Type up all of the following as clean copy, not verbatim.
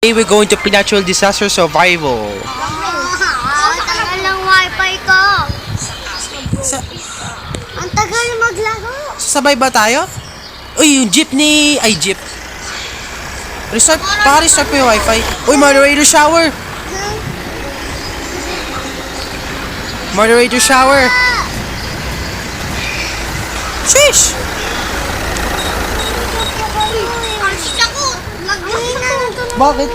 Today we're going to natural disaster survival. Tagal ng wifi ko. Sa Ang tagal maglaro. sabay ba tayo? Uy, yung jeepney. Ay, jeep. Restart. Restart mo yung wifi. Uy, moderator shower. Moderator shower. Sheesh! Bakit?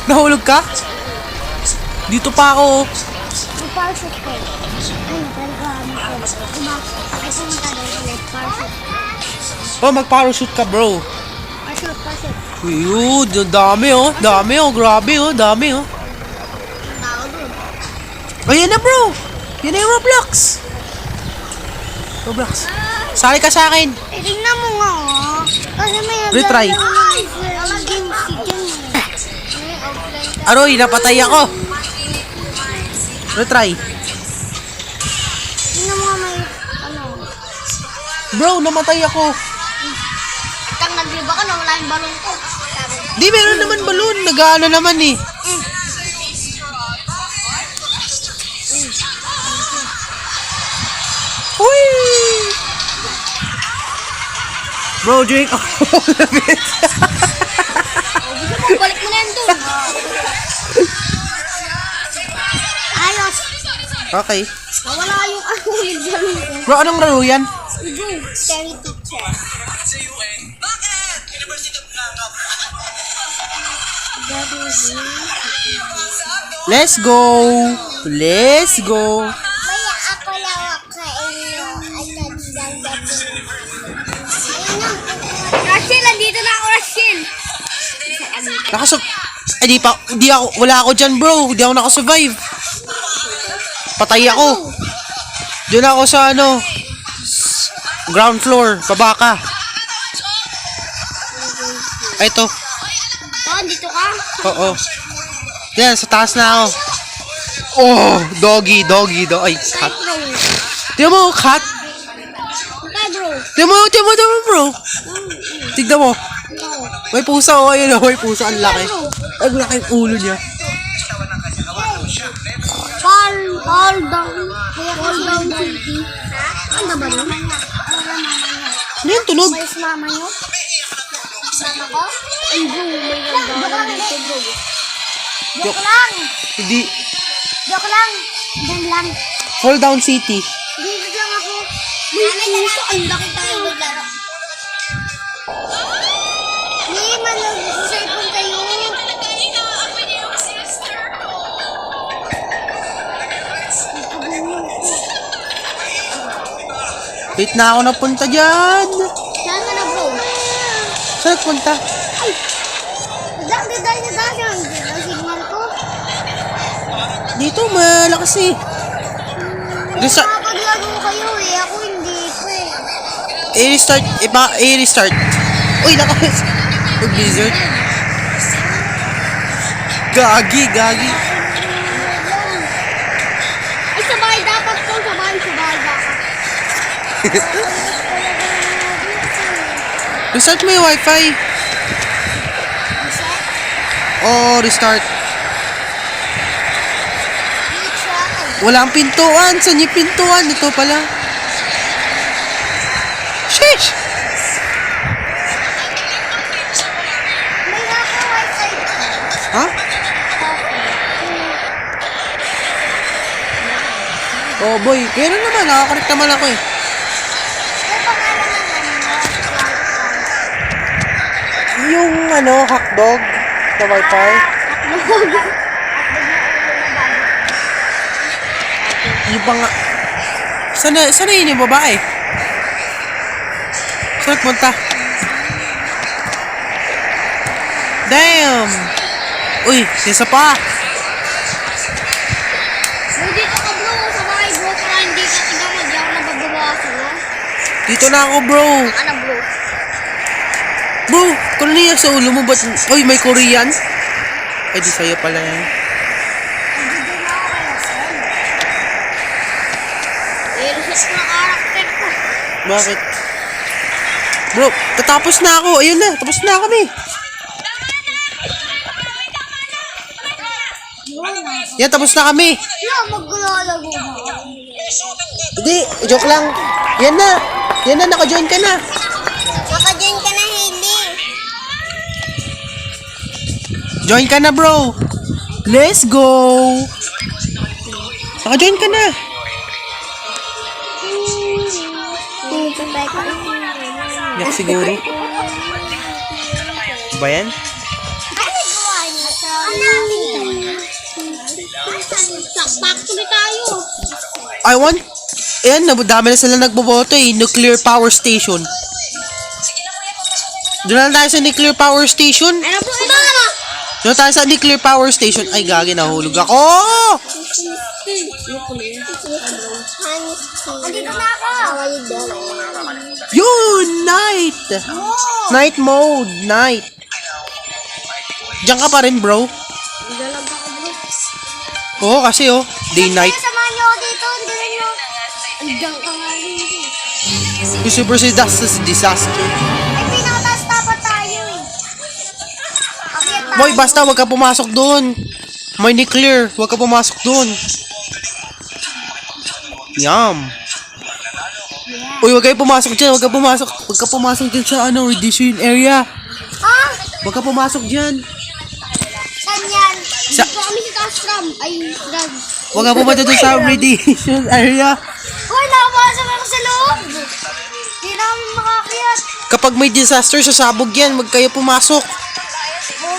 Nahulog ka? Dito pa ako. Parachute ko. Ay, talaga. Kasi parachute. Oh, mag-parachute ka, bro. Parachute. Uy, dami oh. Dami oh. Grabe oh. Dami oh. Tao dun. Ayan na, bro. Yan na yung Roblox. Roblox. Sali ka sa akin. Tingnan mo nga, oh. Kasi may Retry. game si Jen. Aroy, napatay ako. Retry. Tingnan mo nga may, ano. Bro, namatay ako. Tang nagliba ka na, wala yung balon ko. Di, meron naman balon. Nag-ano naman eh. Uy! Bro, drink all of it. Balik mo na yan dun. Ayos. Okay. Nawala yung yung balon ko. Bro, anong laro yan? Go, scary teacher. Let's go. Let's go. Maya ako lang kainyo. Rachel, andito na ako, Rachel. Wala ako dyan, bro. Di ako nakasurvive. Patay ako. Doon ako sa ground floor, pabaka. Ay, ito. Oh, andito ka? Oo. Yan, sa taas na ako. Oh, doggy. Ay, cat. Bro. Tignan mo, cat. Bye, bro. Tignan mo, bro. Tignan mo. May pusa, oh. Ayun, may pusa. Ang laki. Ay, laki yung ulo niya. Fall down city. Ano ba yun? Ano yung tunog? May mama nyo? Mama ko? Ay, bro. May lang dito, bro. Joke lang. Hindi. Joke lang. Diyan lang. Fall down city. Dito lang ako. May puso. Ang laki tayo maglaro. Hindi, manag-cellphone kayo. Wait na ako napunta dyan. Saan ka na, bro? Saan nagpunta? Ang ganda ang signal ko. Dito, malakas eh. Doon sa... Nakapaglaro kayo eh. Ako hindi ko eh. I-restart. Uy, nakas... Blizzard. Gagi. Ay, sabay dapat ko. Sabay dapat. Restart mo yung wifi. Oh, restart. Walang pintuan. Saan yung pintuan? Ito pala. Sheesh! May ako wifi. Ha? Oh boy, meron naman. Nakakorek naman ako eh. May pangalan na Yung hotdog na wifi. Yung pang... Sana yun yung babae? Saan punta? Damn! Uy, isa pa! Dito ka, bro. Sa bahay, bro. Para hindi ka tigama. Di ako nababawasan, no? Dito na ako, bro! Ano, bro? Bro, kung niya sa ulo mo, ba't... Uy, may Korean? Ay, di sa'yo pala yan. Andito na ako kaya, sir. Eh, reset ko na karakter ko. Bakit? Bro, tatapos na ako. Ayun na, tapos na kami. Yan, tapos na kami. Yo, maglalago ba? Hindi, joke lang. Yan na, naka-join ka na. Naka-join ka na, Hailey. Join ka na, bro. Let's go. Naka-join ka na. Yak siguro. Ba yan? Ano gawa niya? Sakpak tuloy tayo. I want... Ayan, dami na sila nagboboto eh. Nuclear power station. Doon na tayo sa nuclear power station. Ano po ito? Doon tayo sa nuclear power station. Ay, gagi, nahulog ako. Andito na ako. Yun, night. Night mode, night. Diyan ka pa rin, bro. Dalag ako, bro. Oo, kasi oh, day, night. Samahan niyo ako dito. Hindi nyo. Andiyan ka nga rin. Yung super disaster. Ay, pinakataas dapat tayo eh. Akyat tayo. Boy, basta wag ka pumasok doon. May nuclear, wag ka pumasok doon. Yum. Uy, wag kayo pumasok dyan, wag ka pumasok. Wag ka pumasok dyan sa radiation area. Ha? Wag ka pumasok dyan. Saan yan? Sa- Dito kami sa Castram. Ay, Dad. Wag ka pumasok dyan sa radiation area. Uy, nakapasok ako sa loob. Hindi na kami makakyat. Kapag may disaster, sasabog yan. Wag kayo pumasok. Oh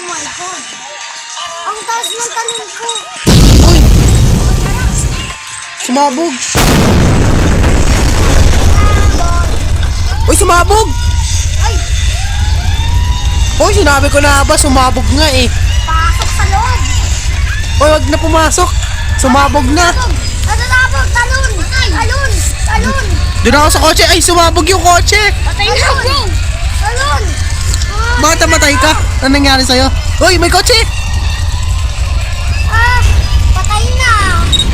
my God. Ang taas ng talon ko. Uy! Sumabog. Uy, sumabog! Ay, Uy, sinabi ko na ba, sumabog nga eh. pasok sa loob. Uy, wag na pumasok. Sumabog na. Natatapog, talon. Talon. Talon. Doon ako sa kotse. Ay, sumabog yung kotse. Patay na, bro. Talon. Bakit namatay ka? Ano nangyari sa'yo? Uy, may kotse! Patay na.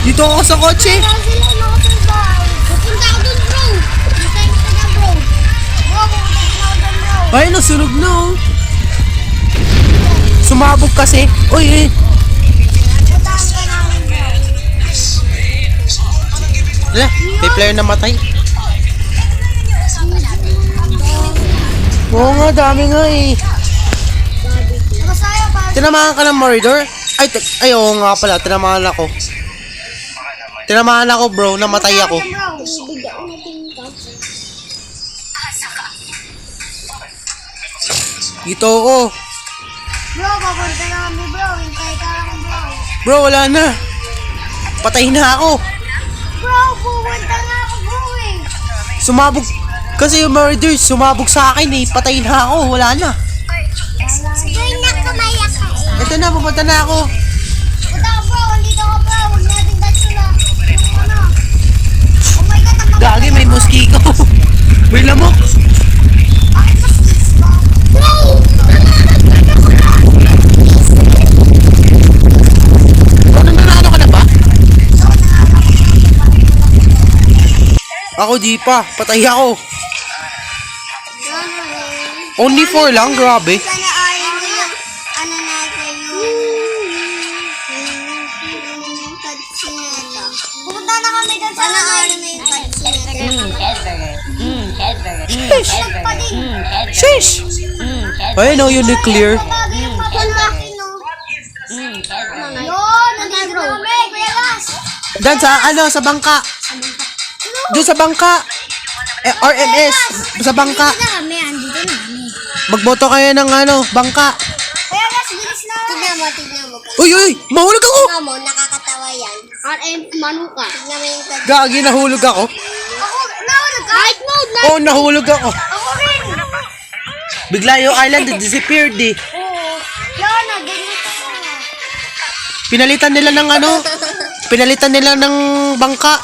Dito ako sa kotse. Kaya sila nakasurvive. Pupunta ako dun, bro. Pupunta ka na, bro. Bro, pupunta ka na dun, bro. Ay, nasunog na oh. Sumabog kasi. Uy, eh. Puntahan ka namin, bro. Wala, may player na matay. Oo nga, dami nga eh. Nakasaya pa. Tinamaan ka ng Mordor? Ay, oo nga pala, tinamaan ako. Tinamaan ako bro, namatay ako. Bro, bigyan ko natin ito. Dito ako. Bro, papunta na kami, bro. Hintay ka lang, bro. Bro, wala na. Patay na ako. Bro, pupunta na ako, bro, eh. Sumabog. Kasi yung Mordor, sumabog sa akin eh. Patay na ako, wala na. Join na kamaya ka, eh. Ito na, pupunta na ako. Punta ka, bro. Andito ka, bro. Huwag natin touch na. Yung ano. Oh my God, ang Gagi, may mosquito. May lamok. Bakit mas kiss ba? Bro! Ano, nanalo ka na ba? Ako di pa, patay ako. Only 4 lang, grabe. Sana ayaw mo yung ano natin yung katsineta. Pupunta na kami doon sa ayaw mo yung katsineta. Pa din. Sheesh! Ayun o, yung nuclear. Bagay yung mapalaki, no? Yun, nandito na kami, Kuya Las. Dan sa bangka. Doon sa bangka. RMS, sa bangka. Andito na kami, andito na kami. Magboto kayo ng bangka. Kuya Las, bilis na. Tignan mo, tignan mo. Uy, mahulog ako! Tignan mo, nakakatawa yan. RM Manuka. Tignan mo yung katsineta. Gagi, nahulog ako. Ako, nahulog ka? Night mode, Oh, nahulog ako. Ako rin. Bigla yung island disappeared eh. Oo. Lana, ganyan ka na. Pinalitan nila ng bangka.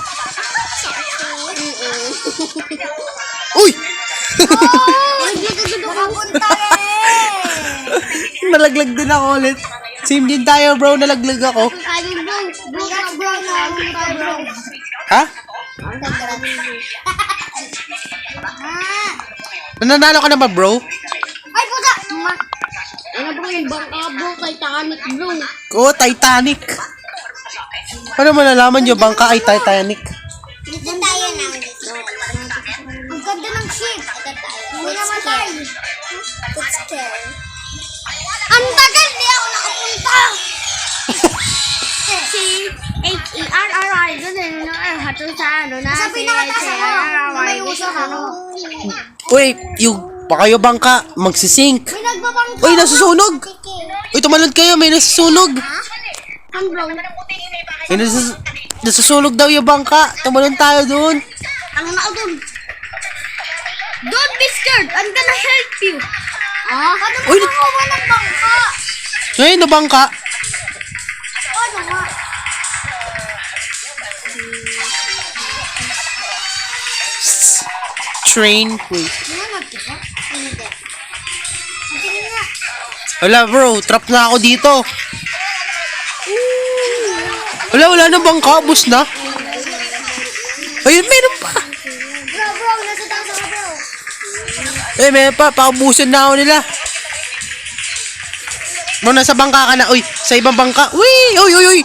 Uy! Nakapunta eh. Nalaglag din ako ulit. Same din tayo bro, nalaglag ako. Sabi bro, bro, nakapunta bro. Ha? Ah, Nananalo ka na ba, bro? Ay, puta! Ano bro yung bangka bro? Titanic bro. Oo, Titanic. Paano mo nalaman yung bangka ay Titanic? Dito tayo na. Ang ganda ng ship. Ito tayo. Hindi naman tayo. It's scary. Ang tagal! Di ako nakapunta! Si H-E-R-R-I doon eh, no, hato sa ano na, Sa pinakataas ako. May usok ako. Uy, baka yung bangka magsisink. May nagbabangka. Uy, nasusunog! Uy, tumalon kayo, may nasusunog. ang bro, May nasusunog daw yung bangka. Tumalon tayo doon. ano na ako doon? Don't be scared, I'm gonna help you. Ano mo Uy, kukuha ng bangka? Ngayon na bangka. Ano nga? Train. Wait. Ano nagkita? Hindi. Hindi nga. Wala bro, trap na ako dito. Wala na bangka. Bus na. Ayun, meron pa. Bro, nasa taas ako bro. Eh, meron pa. Paubusin na ako nila. Bro, nasa bangka ka na. Uy, sa ibang bangka. Uy! Uy!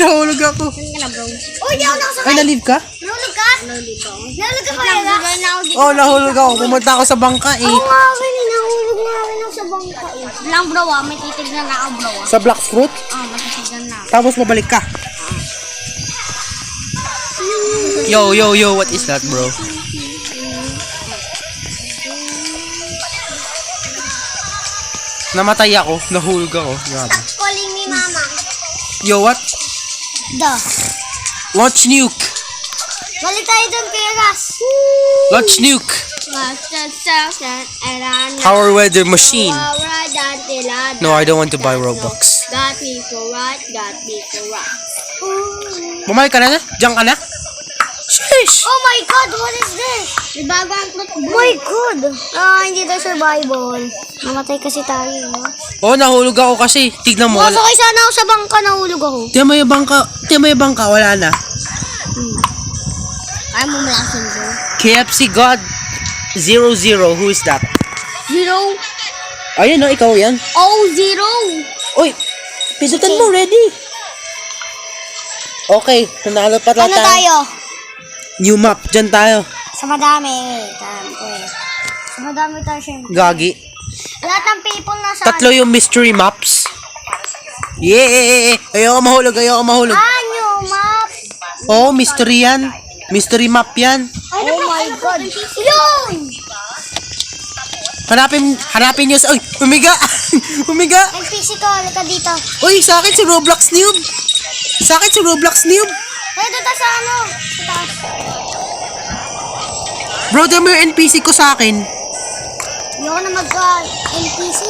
Nahulog ako. Ano na bro? Uy, di ako nakasakay. Ay, nalive ka? Nahulog ka? Nahulog ka kaya ka? Bigay na ako dito. Oh, nahulog ako. Pumunta ako sa bangka eh. Oo nga, nahulog na ako sa bangka eh. Lang bro may titignan na ako bro Sa black fruit. may titignan na ako. Tapos mabalik ka. Yo, what is that, bro? Namatay ako. Nahulog ako. Grabe. Calling me mama. Yo, what? Launch nuke. Balik tayo doon kay Ras. Launch nuke. What's the second and I know Power weather machine. No, I don't want to buy Robux. got me for right. Bumalik ka na? Diyan ka na? Sheesh! Oh my God, what is this? May bago ang plot bro. My God. Hindi tayo survival. Namatay kasi tayo. Oh, nahulog ako kasi. Tignan mo. Masakay sana ako sa bangka, nahulog ako. Tiyan mo yung bangka. Wala na. Ay mo malasin bro. KFC God 00. Who is that? 0 Ayun, no? Ikaw yan. 0 Uy! Pindutan mo, ready. Okay, nanalo pa Ano tayo? New map, dyan tayo. Sa madami. Sa madami tayo siya. Gagi. Lahat ng people na sa... Tatlo yung mystery maps. Yeah! Ayoko mahulog. New map. Oh, mystery yan. Mystery map yan. Oh my God. Yun! Hanapin nyo sa... Uy, humiga! Humiga! NPC ko, halika dito. Uy, sa akin si Roblox Noob. Kaya doon sa ano? Sa taas. Bro, tiyan mo yung NPC ko sa akin. Ayoko na mag-NPC.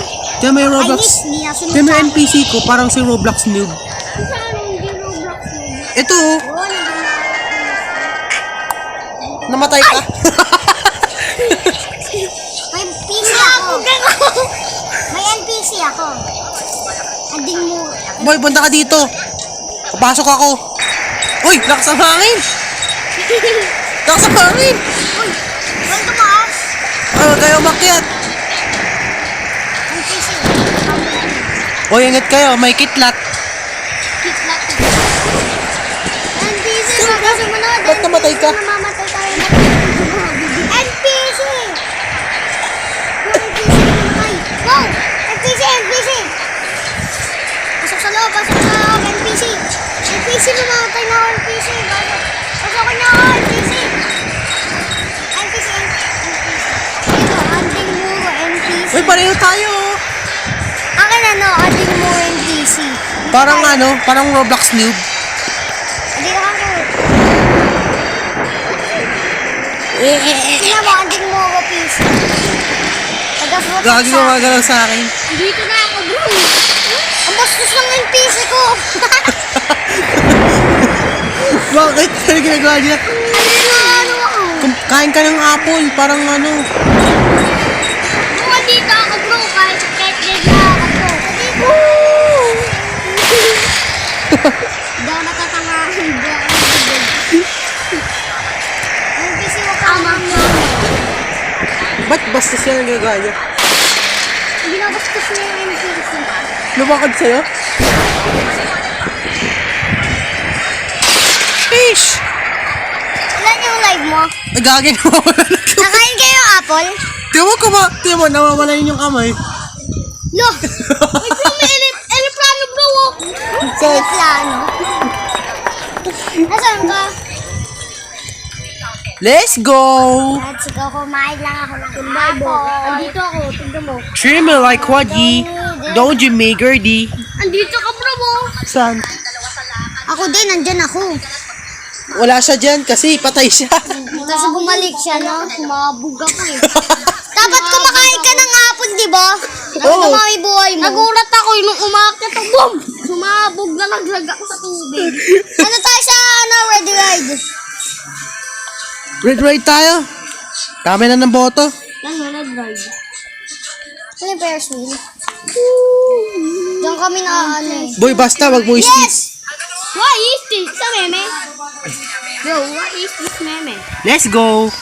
Tiyan mo yung Ay, Roblox. hindi nasunod Tiyan mo ka. yung NPC ko, parang si Roblox Noob. Saan hindi Roblox yun? Ito, oh. Oo, Namatay ka. may NPC ako. May NPC ako. Ading mo. Boy, punta ka dito. Papasok ako. Uy, lakas ang hangin. Uy, saan tumaas? Kayo makyat. NPC. Uy, ingat kayo. May kitlat. NPC, baka sumunod. Ba't namatay ka? Namamatay tayo. NPC! Ay, go! NPC! Pasok sa loob, NPC! NPC, namamatay na ako, NPC! Pasok na ako, NPC! NPC! Ito, anding mo, NPC. Uy, pareho tayo. Akin anding mo, NPC. Parang Roblox Noob. Hindi na ako. Tingnan mo, anding mo ako, PC. Taga-fruit Gagi mo magalaw sa akin. Dito na ako bro. Ang bastos ng NPC ko. Bakit? Ano ginagawa niya? Ano ako? Kain ka ng apple. Parang ano. Bro, dito ako bro. Kahit dead na ako bro. Hindi ako natatangahan. NPC, wag ka Tama. Bastos yan ang ginagawa niya. Binabastos niya yung NPC. Lumakad sa'yo? Fish! Ilan yung live mo? Ay, gagawin mo. Nakain kayo yung apple? Tiyo mo, nawawala yun yung kamay. Lo! Ay, bro, may eleplano, bro. Eleplano? Nasaan ka? Let's go! Let's go, kumain lang ako ng apple. Andito ako, tignan mo. Treat me like Quaddy. Don't you make girdy. Andito ka, bro mo. Saan? Ako din, nandyan ako. Wala siya dyan kasi patay siya. Kasi bumalik siya, no? Sumabog ako eh. Dapat kumakain ka ng apple, di ba? Oo. Dumami buhay mo. Nagulat ako nung umakit ang boom. Sumabog na naglag ako sa tubig. Ano tayo sa ready ride? Red ride tayo. Dami na ng boto. Yan mo nag-drive. Ano yung Ferris wheel? Diyan kami na ano eh. Boy, basta wag mo Yes! What is this? Sa meme? Bro, what is this meme? Let's go.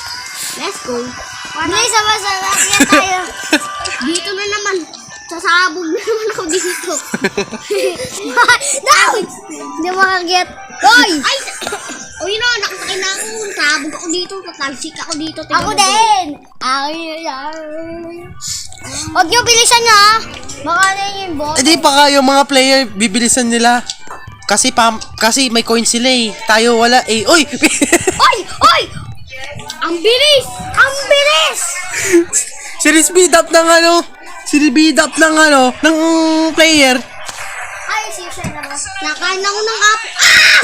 Let's go. Bilis, sama-sama tayo. Dito na naman. Sasabog na naman ako dito. No! Hindi makaget. Hoy! Ay! Uy no, nakasakay na ako. Sabog ako dito. Tatalsik ako dito. Tingnan Ako mo, din! Ako yun. Huwag niyo bilisan niya ha. Baka na yung bot. Hindi pa ka yung mga player bibilisan nila. Kasi may coin sila eh. Tayo wala eh. Uy! Oy! Oy! Ang bilis! Ang bilis! Sinispeed up ng ano? Sinispeed up ng ano? Ng player. Ay, siya na ba? Nakain ako ng apple. Ah!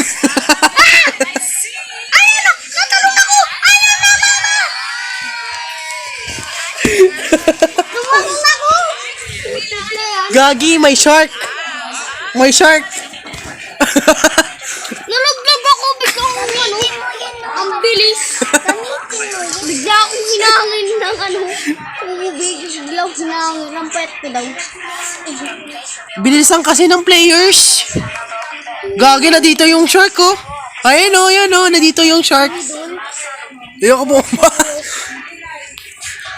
Ayun na! Natalon ako! Ayun na, mama! Tumakon ako! Gagi, may shark. May shark. Nalaglag ako. Biglang ano. Ang bilis. Bigla akong hinangin ng ano. Biglang hinangin ng pet ko daw. Bilisan kasi ng players. Gagi, na dito yung shark oh. Ayun oh, yan oh. Na dito yung shark. Ayoko bomba.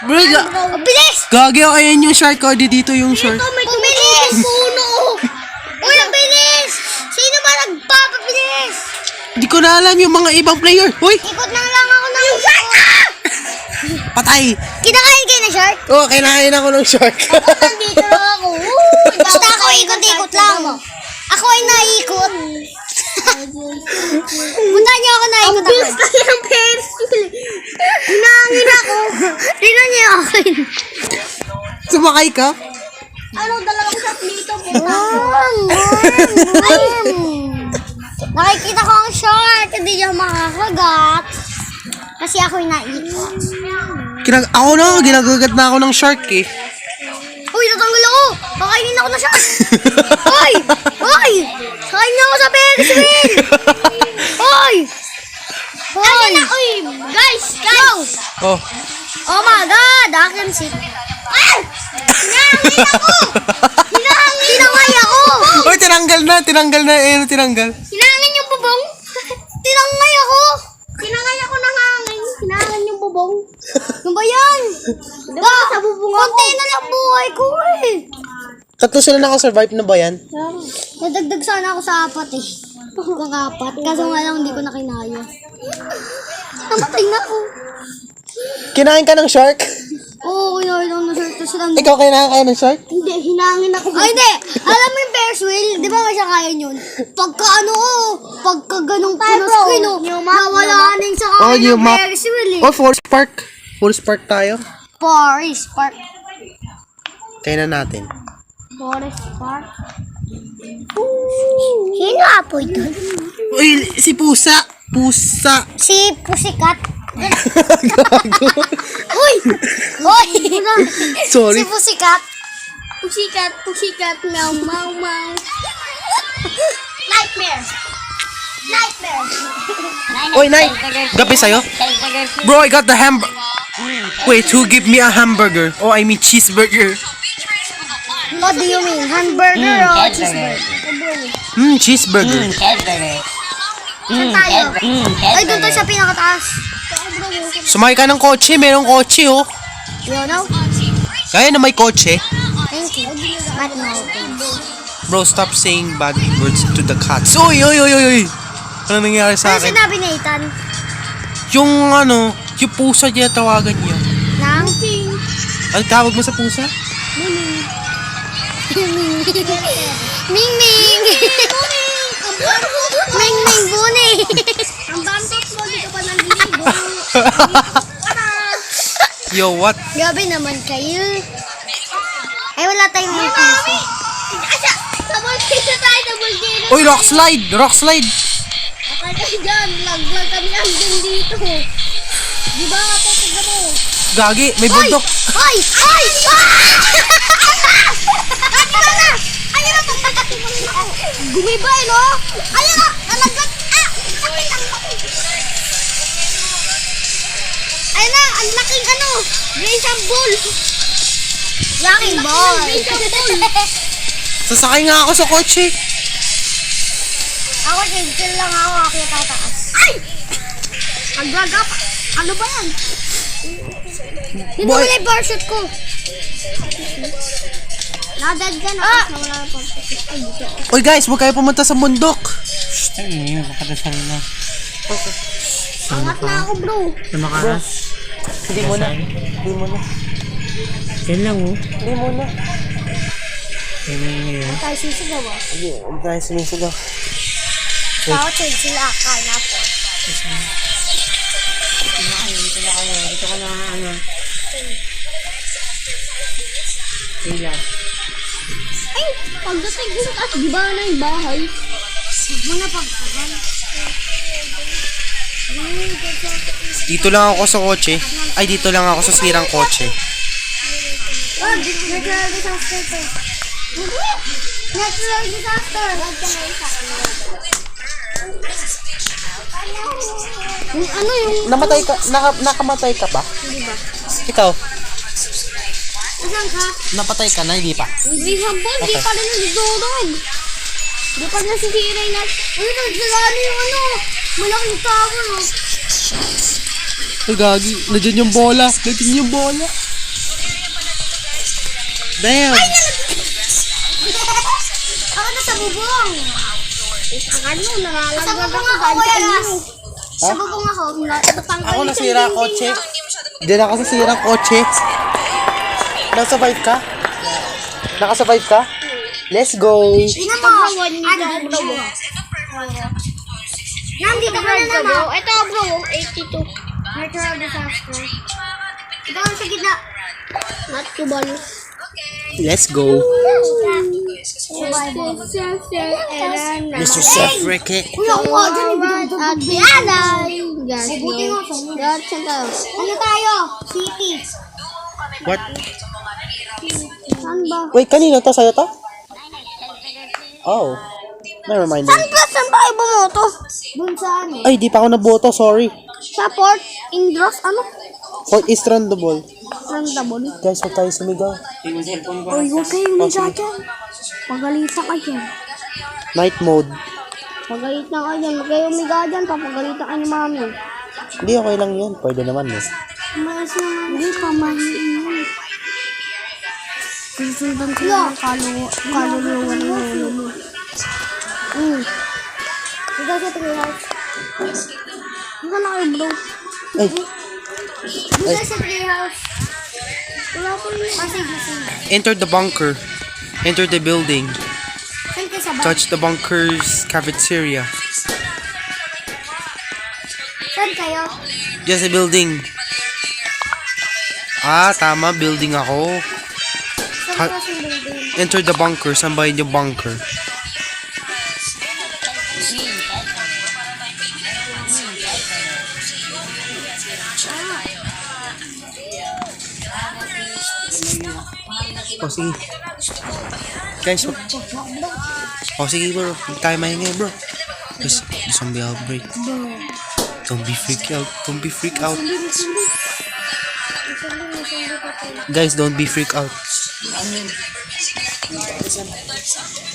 Bro, Ang bilis! gagi, oh, ayan yung shark oh. Di dito yung shark. May Bumilis! puno. Uy, ang bilis! Sino ba nagpapabilis? Di ko na alam yung mga ibang player. Uy! Ikot lang ako ng shark! Patay! Kinakain kayo na shark? Oh, kinain ako ng shark. Nandito lang ako. Basta ako ikot-ikot lang. Ako ay naikot. Punta niyo ako naikot Ang ako. bilis kasi ng Ferris wheel. Hinangin ako. Tingnan niyo ako. Sumakay ka? Ano, dalawang shot dito. Nakikita ko ang shark. Hindi niya makakagat. Kasi ako'y naikot. Ako na, ginagagat na ako ng shark eh. Uy, natanggal ako! Pakainin ako na shark! Hoy! Hoy! Kain niyo ako sa Ferris wheel! Hoy! Hoy! Uy, guys, guys. Oh. Oh my God! Akin si... Ah! Hinangin ako! Tinangay ako! Uy, tinanggal na. Tinanggal. Hinangin yung bubong. Tinangay ako! Hinangin ako ng hangin. Hinangin yung bubong. Ano ba yan? Sa bubong ako. Konti na lang buhay ko eh! Tatlo sila nakasurvive na ba yan? Nadagdag sana ako sa apat eh. Kung apat. Kaso nga lang hindi ko na kinaya. Namatay na ako. Kinain ka ng shark? Oo, kinain ako na shark. Tapos lang... Ikaw kinain ka ng shark? Hindi, hinangin ako. Ay, hindi! Alam mo yung Ferris wheel? Di ba masya kaya yun? Pagka ano pagka ganong punos ko yun, nawala na yung sa Oh, kanya yung ng map. Ferris wheel eh. Oh, Forest Park. Forest Park tayo. Forest Park. Kaya na natin. Forest Park. Sino apoy doon? Uy, si Pusa. Pusa. Si Pusikat. Gago. Uy! Uy! Sorry. Si Pusikat. Pusikat, meow, meow, meow. Nightmare. Uy, Nay. Gabi sa'yo? Bro, I got the hamburger. Wait, who give me a hamburger? Oh, I mean cheeseburger. What do you mean? Hamburger o cheeseburger? Cheeseburger. Saan tayo? Ay, doon tayo sa pinakataas. Sumakay ka ng kotse. Merong kotse, oh. You know? Kaya na may kotse. Thank you. But no thanks. Bro, stop saying bad words to the cats. Uy, uy, uy, uy, uy. Ano nangyari sa Ano akin? sinabi ni Ethan? Yung yung pusa niya tawagan niya. Nang? Ano tawag mo sa pusa? Ming Ming! Ming Ming Buni! Ang bantot mo, dito pa naliligo. Yo, what? Grabe naman kayo. Ay, wala tayong mga puso. Double kiss na tayo, double kiss. Uy, rock slide! Rock slide! Akala kayo dyan, lag-lag kami hanggang dito. Di ba, tignan mo? Gagi, may bundok. Hoy! Hoy! Ayun na! Ayun na! Gumibay, no? Ayun na! Nalagat! Ah! Sakit ang laki! Ayun na! Ang laking ano! Grayson Bull! Yaking ball! Grayson Bull! Sasakay nga ako sa kotse. Ako, chill lang ako. Akit ako taas. Ay! Ang gagap! Ano ba yan? Dito Boy. wala yung parachute ko. Nadad ka na. Nawala yung parachute. Ay, dito. Uy guys, huwag kayo pumunta sa bundok. Ay, makadasal na. Angat na ako, bro. Namakaras. Hindi mo na. Hindi mo na. Yan lang oh. Hindi mo na. Yan na yun yun. Tayo sisigaw ah. Hindi, huwag tayo sumisigaw. Tao, chill sila. Kain na po. Dito ka na ano. Sila. Ay, pagdating ko sa taas, di ba na yung bahay? Muna pagkagan. Dito lang ako sa kotse. Ay, dito lang ako sa sirang kotse. Oh, natural disaster to. Natural disaster. Yung ano yung... Namatay ka, nakamatay ka ba? Hindi ba? Ikaw, Asan ka? napatay ka na, hindi pa. Hindi hambol, di pa rin nagdodog. Di pa nasisira na... Uy, nagdalano yung ano. Malaking tao, no? Uy, gagi, nandiyan yung bola. Nandiyan yung bola. Damn. Ako na sa bubong. Ano, nangalaglag Sa bubong ako. ako, Dahil sa wala. inyo. Sa bubong ako. Ako nasira ang kotse. Diyan ako sa sirang kotse. Nakasurvive ka? Nakasurvive ka? Let's go. Tingnan mo. Andito mo. Nandito ka na naman. Ito bro, 82. Natural disaster. Ikaw sa gitna. Not too bad. Let's go. Survival. Mr. Seth Rickett. Uy, ako nga dyan. At Dianay. Gas Mabuti nga sa inyo. Gas tayo. Ano tayo? City. What? Saan ba? Wait, kanino to? Sa'yo to? Oh. Never mind. then. Saan ba kayo bumoto? Dun sa ano? Ay, di pa ako naboto. Sorry. Sa Port Indros, ano? Fort East Rondable. Randable. Guys, huwag tayo sumigaw. Yung cellphone ko. Uy, huwag kayong Oh, liga sige. dyan. Pagalitan ka dyan. Night mode. Pagalitan ka dyan. Huwag kayong liga dyan. Papagalitan ka ni mami. Hindi, okay lang yun. Pwede naman eh. Mas naman. Hindi pa mahiin. Susundan ko lang ang kaluluwa ng ulo mo. Ikaw sa treehouse. Ano na kayo bro? Ay, Dun sa treehouse. Wala ko yun. Sige, sige. enter the bunker. Enter the building. Saan ka sa ba? Touch the bunker's cafeteria. Saan kayo? Just a building. Ah, tama. Building ako. Saan ka sa building? Enter the bunker. Saan ba yun yung bunker? Oh, sige. Guys, oh, sige bro. Hindi tayo mahingi bro. There's zombie outbreak. Don't be freak out. Don't be freak out. Guys, don't be freak out.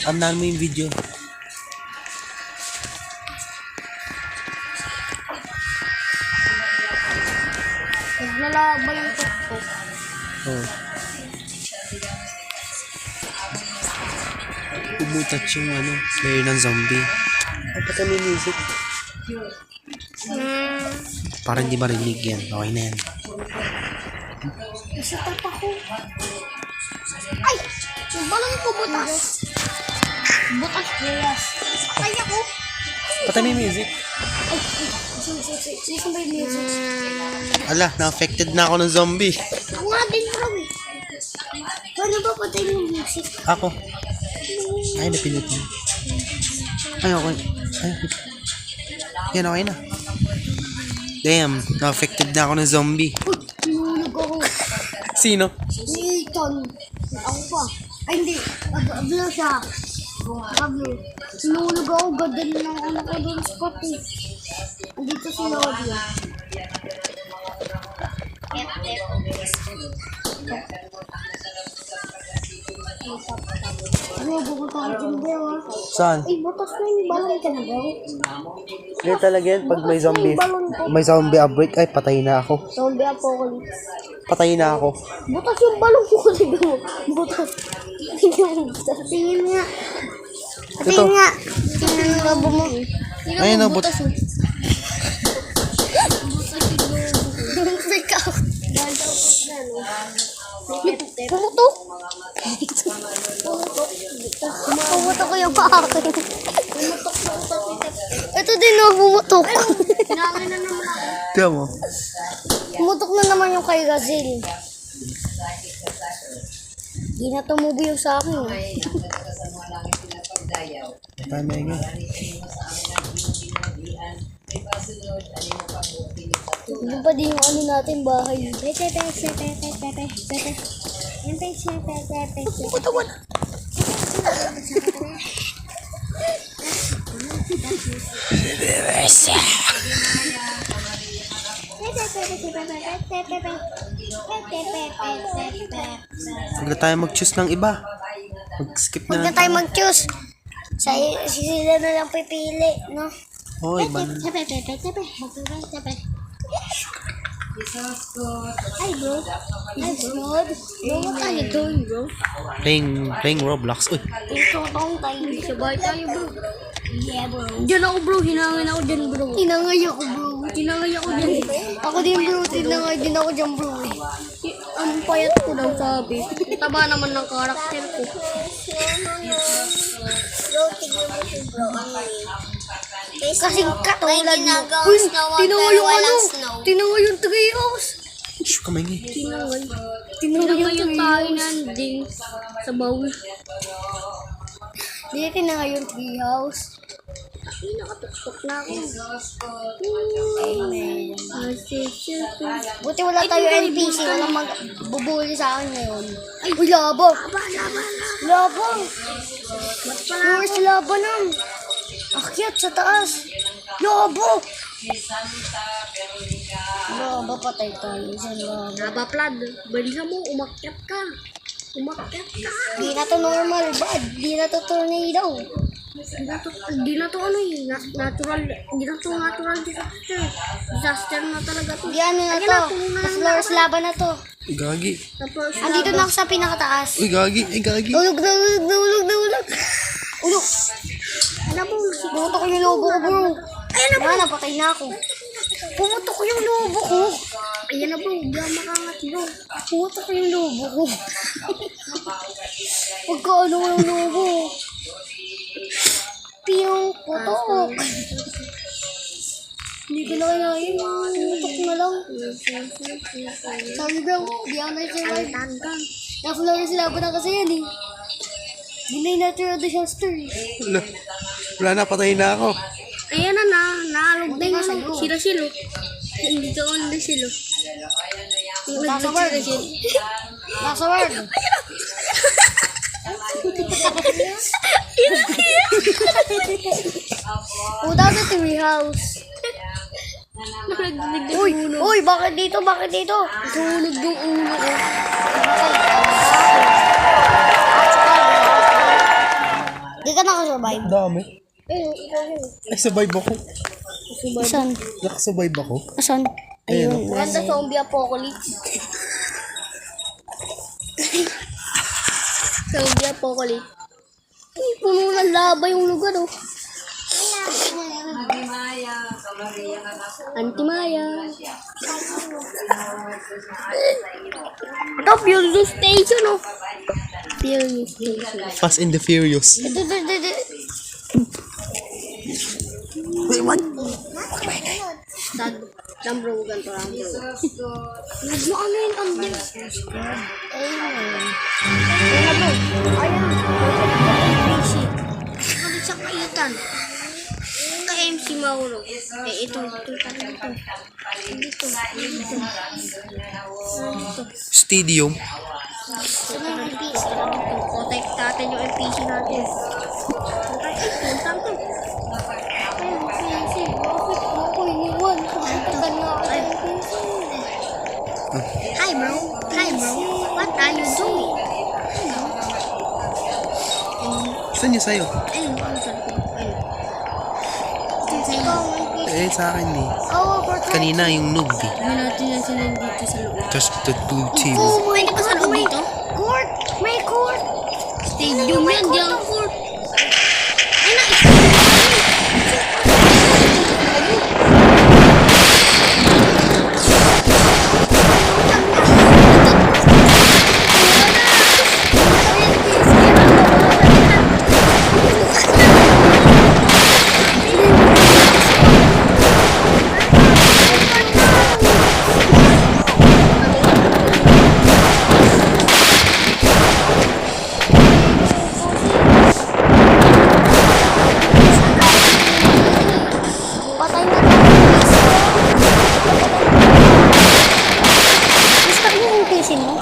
Amnahan mo yung video. Naglalaban yung tuktok. Oh. Pumutat yung player ng zombie. Ay, pati may music. Para hindi marinig yan. Okay na yan. Nasa tapa ko. Ay! Yung balon ko butas. Butas, yes. Patay ako. Pati may music. Ay, sino ba yung music? Ala, na-affected na ako ng zombie. Ako nga din, bro. Paano ba patay yung music? Ako. Ay, napindot mo. Ay, okay. Ay, yan, okay na. Damn, na-affected na ako ng zombie. Uy, sinulog ako. Sino? Si Ethan. Ako pa. Ay, hindi. Ablo siya. Ablo. Sinulog ako. Ganda ng anak ko doon sa spot eh. Andito si Lodi. Bro, bukunta ka dyan, bro. Saan? Ay, butas na yung balon ka na, bro. Yan talaga yan. Pag may zombie outbreak, ay, patay na ako. Zombie apocalypse. Patay na ako. Butas yung balon ko kasi bro. Butas. Tingin nga. Ito. Tingin nga. Tingnan yung lobo mo. Ayun na, butas. Butas ikaw. Pumutok. Pumutok ko yung akin. Ito din o, pumutok. Hinangin na naman ako. Tiyan mo. Pumutok na naman yung kay Gazelle. Di na tumubo yung sa akin. Tama yun. Hindi pa din yung ano natin bahay. Pumutok na. Huwag na tayo mag-choose ng iba. Mag-skip Huwag na na tayo mag-choose. Sila na lang pipili, no? Oo, iba na. Ay, bro. Ay, bro. Bro, what are you doing, bro? Playing Roblox. Uy, Tingtong tayo. Sabay tayo, bro. Yeah, bro. Diyan ako, bro. Hinangin ako dyan, bro. Tinangay ako, bro. Tinangay ako dyan. Ako din, bro. Tinangay din ako dyan, bro. Ang payat ko daw sabi. Taba naman ng karakter ko. Bro, tignan mo si bro. Kasing katulad mo. ginagawang Uy, snow tinangay pero yung walang ano. snow. Tinangay yung treehouse. shh, kamay Tinangay. Tinangay yung landing sa bawi. Hindi tinangay yung treehouse. Ay, nakatuktok na ako. Amen. Buti wala tayo NPC. Walang magbubuli sa akin ngayon. Ay, uy, labo. Labo. Where's labo nam? Akyat sa taas. Labo. Labo, patay tayo sa labo. Laba, Plad. Balisa mo, umakyat ka. Umakyat ka. Di na to normal, bad. Di na to tornado. Di na to ano eh, natural, di na to natural disaster. Disaster na talaga to. Di ano na to, floors laban na to. Uy, gagi. Andito na ako sa pinakataas. Uy, gagi. Ay, gagi. Ulog na, ulog na, ulog na, ulog. Ulog. Alam mo, pumutok ko yung lobo ko, bro. Ayan na, bro. Napatay na ako. Pumutok ko yung lobo ko. Ayan na, bro. Di ako makangat, bro. Pumutok ko yung lobo ko. Pagkaano yung lobo. Piyong putok. Hindi ko na kinain. Putok na lang. Sabi bro, di ako na-survive. Na-floor sila pa na kasi yan eh. Di na yung natural disaster eh. Wala na, patay na ako. Ayan na, naalog na yung silo-silo. Hindi ko na silo. Nasa word. Nasa word. Punta sa tree house. Uy, bakit dito? Bakit dito? Tulog yung ulo ko. Di ka nakasurvive? Dami. Ikaw yun. Ay, survive ako. Asan? Nakasurvive ako. Asan? Ayun. Ayun. Ganda zombie apocalypse. Zombie apocalypse. Uy, puno ng lava yung lugar, oh. Auntie Maya. Ito, Furious Station, oh. Furious Station. Fast and the Furious. Ito. Wait, what? Bro, ganito lang, bro. Medyo ano yun, ang din. Ayan. PC. Kabit sa kaitan. Ka-MC Mauro. Ito. Dito. Stadium. Protect natin yung NPC natin. Hi bro. What are you doing? Saan niya sa'yo? Ayun. Eh, sa akin eh. Oh, for Kanina yung noob eh. Hindi natin yan sila dito sa loob. Just the blue team. May ka sa loob dito? court. May court. Stadium yan, di ang court. Ay na, Patay na tayo. Gusto mo yung PC mo?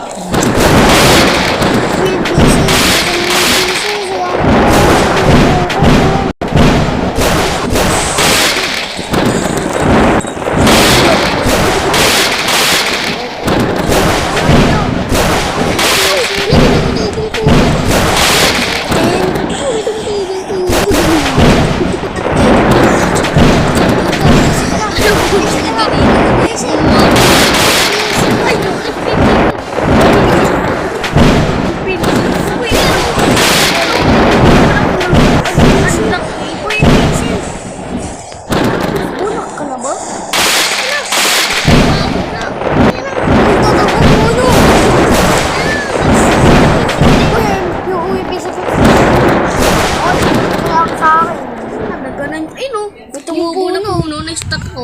Yung tumubo na puno, na-stuck ko.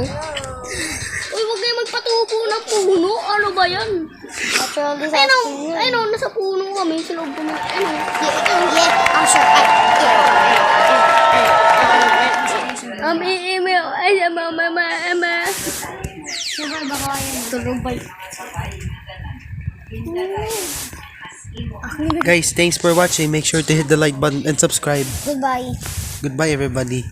Uy, huwag kayo magpatubo ng puno. Ano ba yan? natural disaster yun. Ayun, nasa puno kami. Sa loob kami. Ayun. Yeah, I'm sure. Sugar ba ko yan? Tulubay. Guys, thanks for watching. Make sure to hit the like button and subscribe. Goodbye. Goodbye, everybody.